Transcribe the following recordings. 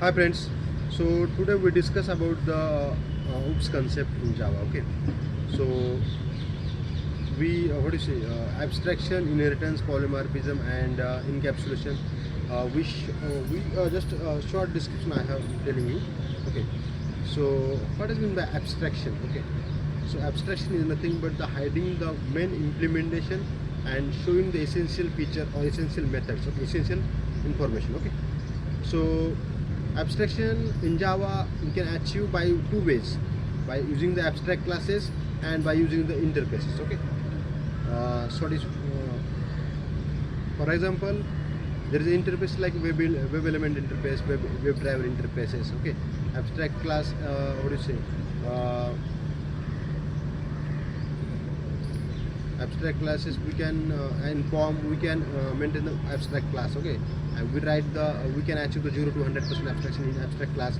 Hi friends, so today we discuss about the OOPS concept in Java. Okay, so we what do you say abstraction, inheritance, polymorphism, and encapsulation. We just short description I have telling you. Okay, so what is mean by abstraction? Okay, so abstraction is nothing but the hiding the main implementation and showing the essential feature or essential methods of essential information. Okay, so abstraction in Java we can achieve by two ways, by using the abstract classes and by using the interfaces. Okay, so it is, for example, there is an interface like web element interface, web driver interfaces. Okay, abstract class, what do you say, abstract classes we can in form we can maintain the abstract class. Okay, and we write the we can achieve the 0 to 100% abstraction in abstract class.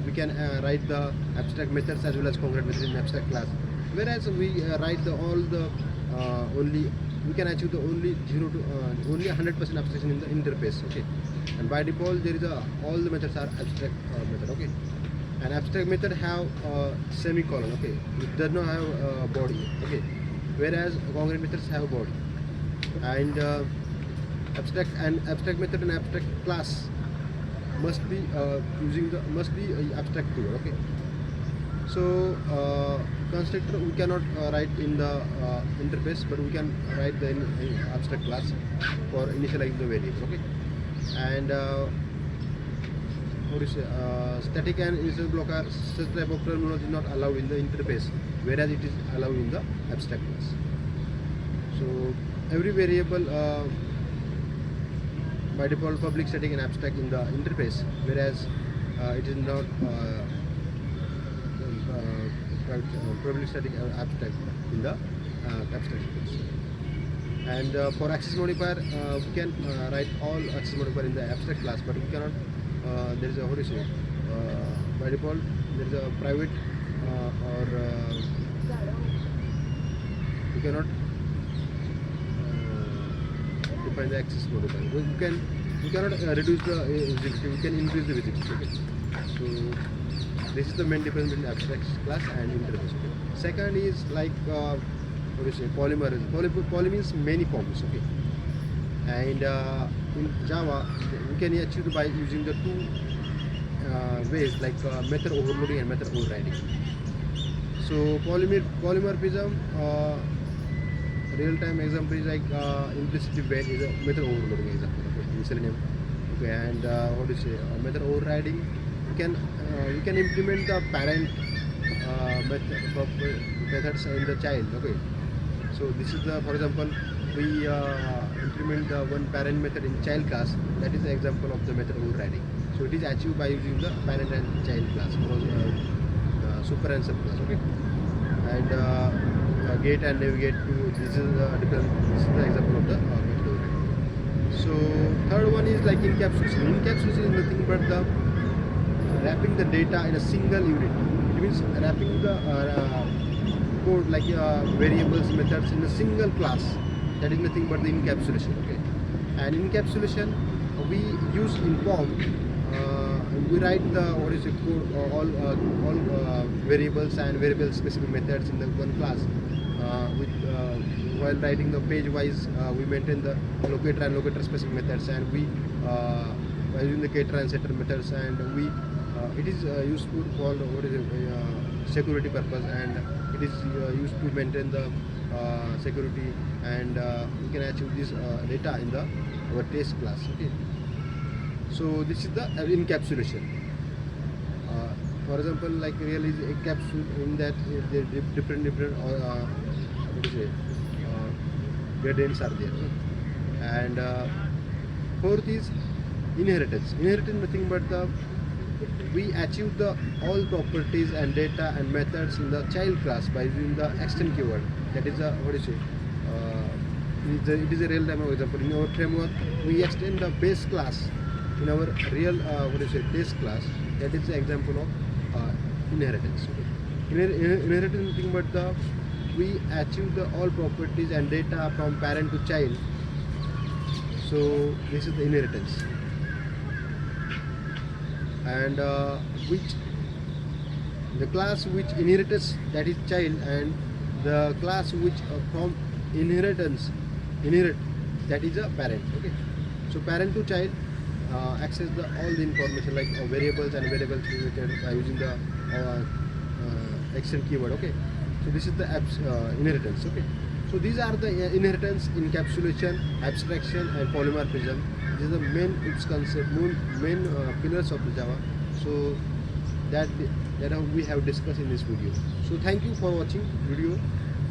We can write the abstract methods as well as concrete methods in abstract class, whereas we write the all the only we can achieve the only 0 to only 100% abstraction in the interface. Okay, and by default there is a all the methods are abstract method. Okay, an abstract method have semicolon. Okay, it does not have body. Okay, whereas concrete methods have body. And abstract method and abstract class must be using the abstract keyword. Okay, so constructor we cannot write in the interface, but we can write the in abstract class for initializing the variable. Okay, and what do you say, static and instance blocker, such type of terminology is not allowed in the interface, whereas it is allowed in the abstract class. So every variable by default public, static and abstract in the interface, whereas it is not public, static or abstract in the abstraction class. And for access modifier we can write all access modifier in the abstract class, but we cannot there is a, what do you say, by default there is a private or we cannot define the access modifier. We cannot reduce the visibility, we can increase the visibility. Okay, so this is the main difference between abstract class and interface. Okay. Second is like what do you say, polymorphism. Poly means many forms. Okay, and in Java we can achieve by using the two ways, like method overloading and method overriding. So polymorphism, real-time example is like implicit where is a method overloading example. Okay, miscellaneous. Okay, and what do you say, method overriding, we can implement the parent methods in the child. Okay, so this is the, for example, we implement the one parent method in child class. That is the example of the method overriding. So it is achieved by using the parent and child class, super and sub class. Okay, and get and navigate to, this is the example of the method overriding. So third one is like encapsulation. Encapsulation is nothing but the wrapping the data in a single unit. It means wrapping the code like variables, methods in a single class. That is nothing but the encapsulation. Okay, and encapsulation we use in form. We write the, what is it, code, all variables and variable specific methods in the one class. While writing the page wise, we maintain the locator and locator specific methods, and we by using the getter and setter methods, and we it is useful for what is it, security purpose, and it is used to maintain the security, and we can achieve this data in the our test class. Okay, so this is the encapsulation. For example, like really encapsulation in that different what do you say, gradients are there. And fourth is inheritance. Inheritance nothing but the we achieve the all properties and data and methods in the child class by using the extend keyword. That is a, what do you say, it is a real time example. In our framework we extend the base class in our real what do you say, test class. That is the example of inheritance. Inheritance nothing but the we achieve the all properties and data from parent to child. So this is the inheritance. and which the class which inherits, that is child, and the class which from inherit, that is a parent. Okay, so parent to child access the all the information like variables and variables related by using the extend keyword. Okay, so this is the inheritance. Okay, so these are the inheritance, encapsulation, abstraction, and polymorphism. These are the main concept, main pillars of the Java. So that we have discussed in this video. So thank you for watching video.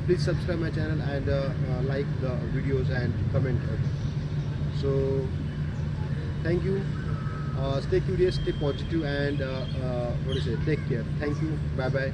Please subscribe my channel and like the videos and comment. So thank you. Stay curious, stay positive, and what is it? Take care. Thank you. Bye bye.